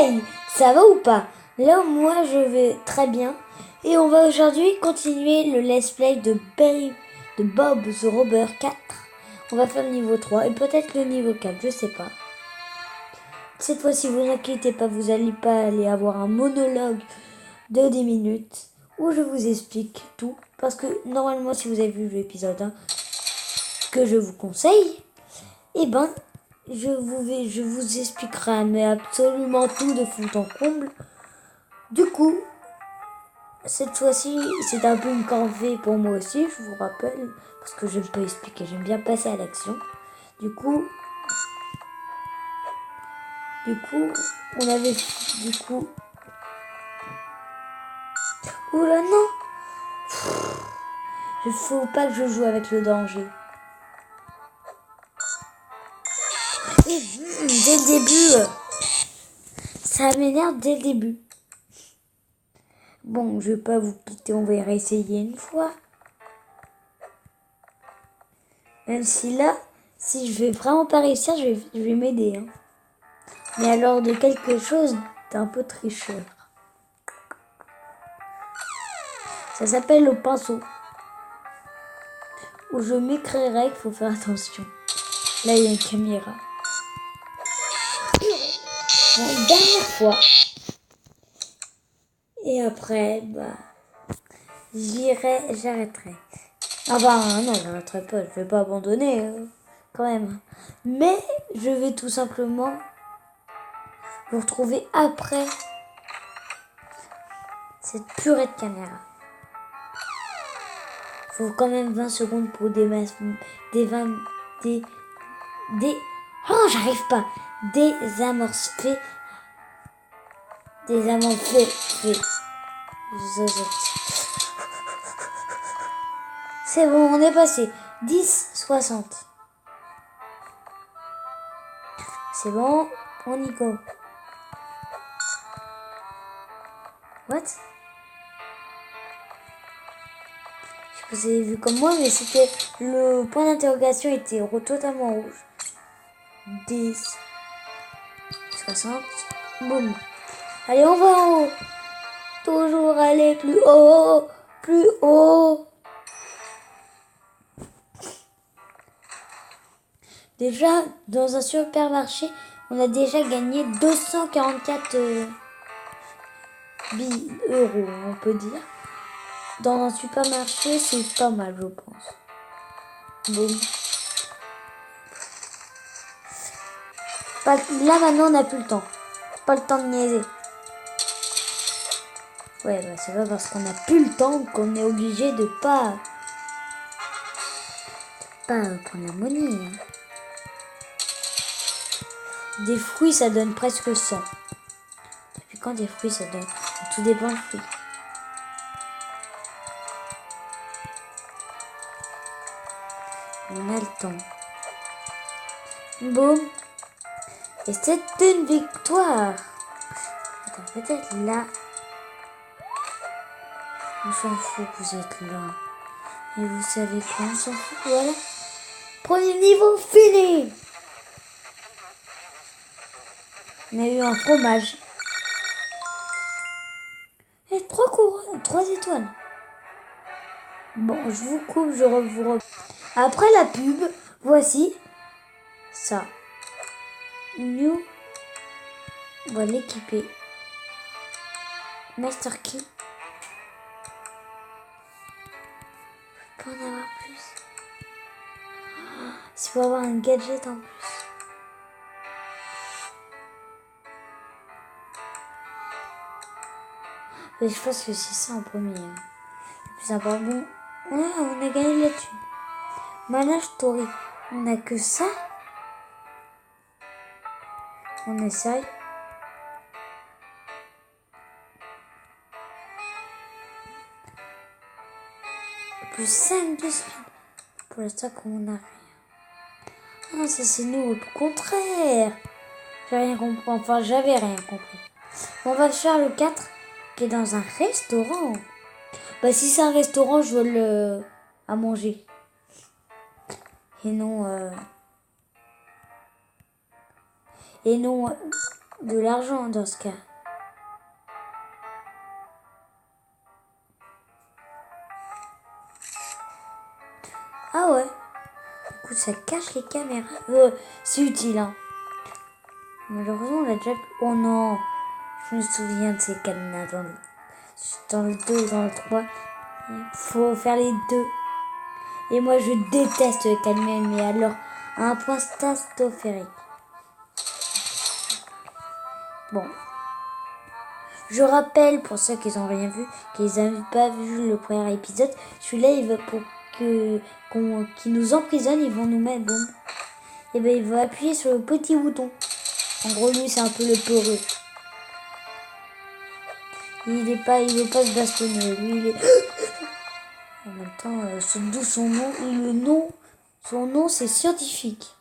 Hey, ça va ou pas? Là, moi, je vais très bien. Et on va aujourd'hui continuer le let's play de Bob the Robber 4. On va faire le niveau 3 et peut-être le niveau 4, je sais pas. Cette fois-ci, vous inquiétez pas, vous n'allez pas aller avoir un monologue de 10 minutes où je vous explique tout. Parce que normalement, si vous avez vu l'épisode 1, que je vous conseille, eh ben, je vous expliquerai mais absolument tout de fond en comble. Du coup, cette fois-ci, c'est un peu une corvée pour moi aussi, je vous rappelle, parce que j'aime pas expliquer, j'aime bien passer à l'action. Du coup, on avait, du coup, oula non, il faut pas que je joue avec le danger. Et dès le début, ça m'énerve dès le début. Bon, je vais pas vous quitter, on va réessayer une fois. Même si là, si je vais vraiment pas réussir, je vais m'aider. Hein. Mais alors de quelque chose d'un peu tricheur. Ça s'appelle le pinceau. Où je m'écrirai qu'il faut faire attention. Là, il y a une caméra. Bon, dernière fois. Et après, j'arrêterai. Ah non, j'arrêterai pas, je vais pas abandonner quand même. Mais je vais tout simplement vous retrouver après cette purée de caméra. Faut quand même 20 secondes pour j'arrive pas. Désamorcer. C'est bon, on est passé. 10-60. C'est bon, on y go. What? Je sais pas si vous avez vu comme moi, mais c'était le point d'interrogation était totalement rouge. 10, 60, boum. Allez, on va en haut. Toujours aller plus haut, plus haut. Déjà, dans un supermarché, on a déjà gagné 244 euros, on peut dire. Dans un supermarché, c'est pas mal, je pense. Boum. Là, maintenant, on n'a plus le temps. Pas le temps de niaiser. Ouais, c'est pas parce qu'on n'a plus le temps qu'on est obligé de pas prendre la monnaie. Hein. Des fruits, ça donne presque 100. Depuis quand des fruits, ça donne? Tout dépend du fruit. On a le temps. Boum. Et c'est une victoire. Attends, peut-être là. On s'en fout que vous êtes là. Et vous savez quoi, on s'en fout, voilà. Premier niveau fini. On a eu un fromage. Et 3 couronnes, 3 étoiles. Bon, je vous coupe, je vous reprends. Après la pub, voici ça. New. On va l'équiper. Master Key. Je peux en avoir plus. Il faut avoir un gadget en plus. Mais je pense que c'est ça en premier. Le plus important. Bon, on a gagné la thune. Mana Story. On a que ça. On essaye. Plus 5 de spin. Pour l'instant, on n'a rien. Ah, ça c'est nous. Au contraire. J'ai rien compris. Enfin, j'avais rien compris. On va faire le 4 qui est dans un restaurant. Si c'est un restaurant, je veux le à manger. Et non. de l'argent dans ce cas. Ah ouais. Du coup, ça cache les caméras. C'est utile, hein. Malheureusement, on l'a déjà... Oh non. Je me souviens de ces cadenas dans le 2 ou dans le 3. Il faut faire les deux. Et moi, je déteste les cadenas, mais alors, à un point stratosphérique. Bon. Je rappelle, pour ceux qui n'ont rien vu, qu'ils n'avaient pas vu le premier épisode, celui-là, il va pour qu'ils nous emprisonnent, ils vont nous mettre, bon. Et ben, il va appuyer sur le petit bouton. En gros, lui, c'est un peu le peureux. Il veut pas se bastonner. Lui, il est... En même temps, d'où son nom, son nom, c'est scientifique.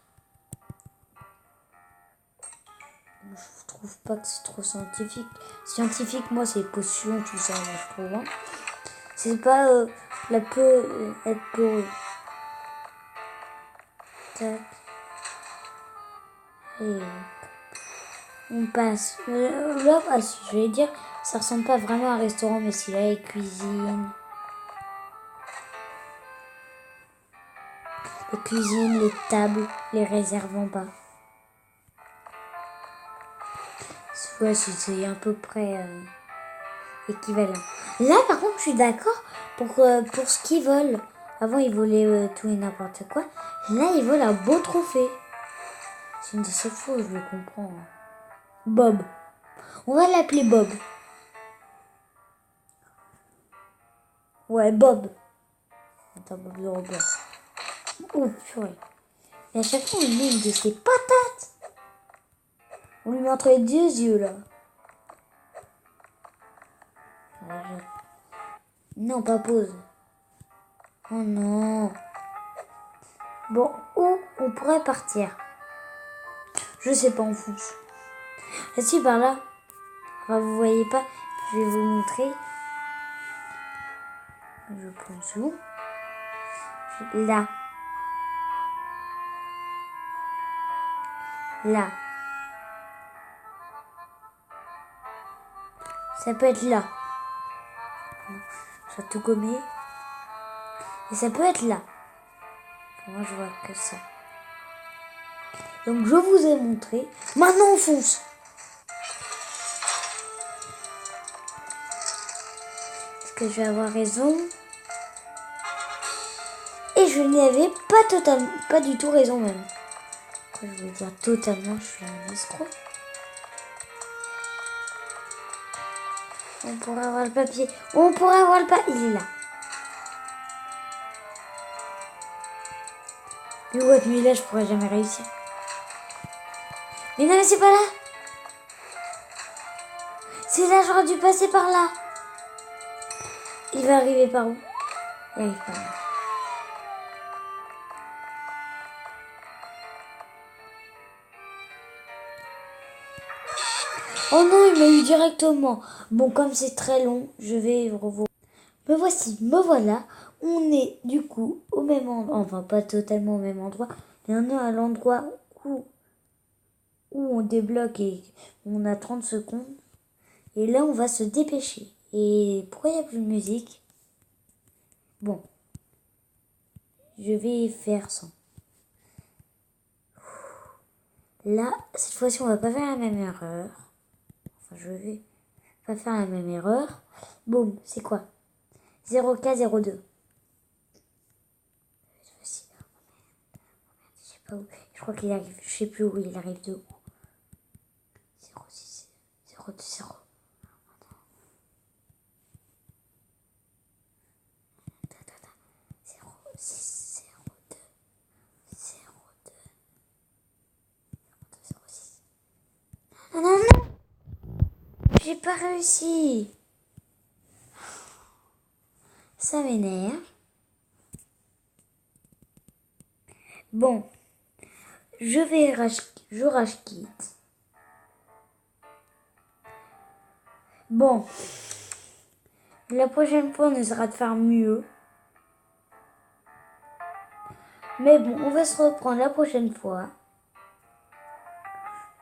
Je trouve pas que c'est trop scientifique. Scientifique, moi, c'est potion, tout ça, moi, je trouve. Hein. C'est pas être peureux. Tac. Et on passe. Là, je vais dire, ça ressemble pas vraiment à un restaurant, mais c'est là, les cuisines. Les cuisines, les tables, les réserves en bas. Ouais, c'est à peu près équivalent. Là, par contre, je suis d'accord pour ce qu'ils volent. Avant, ils volaient tout et n'importe quoi. Là, ils volent un beau trophée. C'est une de ces fois, je le comprends. Bob. On va l'appeler Bob. Ouais, Bob. Attends, Bob le robot. Oh, purée. Et à chaque fois, on met une de ses patates. On lui met entre les deux yeux, là. Non, pas pause. Oh non. Bon, où on pourrait partir? Je sais pas, on fonce. Ah si, par là. Enfin, vous voyez pas. Je vais vous montrer. Je pense où? Là. Là. Ça peut être là. Je vais tout gommer. Et ça peut être là. Moi, je vois que ça. Donc, je vous ai montré. Maintenant, on fonce. Est-ce que je vais avoir raison? Et je n'avais pas du tout raison même. Pourquoi je veux dire totalement, je suis un escroc. On pourrait avoir le papier. On pourrait avoir le papier. Il est là. Mais ouais, mais là, je pourrais jamais réussir. Mais non, mais c'est pas là. C'est là, j'aurais dû passer par là. Il va arriver par où? Il arrive par là. Oh non, il m'a eu directement. Bon, comme c'est très long, je vais revoir. Me voici, me voilà. On est du coup au même endroit. Enfin, pas totalement au même endroit. Mais on est à l'endroit où on débloque et on a 30 secondes. Et là, on va se dépêcher. Et pourquoi il n'y a plus de musique? Bon. Je vais faire ça. Là, cette fois-ci, on va pas faire la même erreur. Enfin, je vais pas faire la même erreur. Boum, c'est quoi? 0K02. Je sais pas où. Je crois qu'il arrive. Je sais plus où il arrive de où. 06, 020. 06, 02, 02, 06. Non, non, non! J'ai pas réussi. Ça m'énerve. Bon, je rage quitte. Bon, la prochaine fois, on essaiera de faire mieux. Mais bon, on va se reprendre la prochaine fois.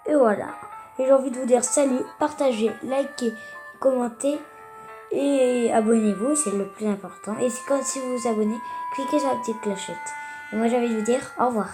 Et voilà. Et j'ai envie de vous dire salut, partagez, likez, commentez et abonnez-vous, c'est le plus important. Et si vous vous abonnez, cliquez sur la petite clochette. Et moi j'ai envie de vous dire au revoir.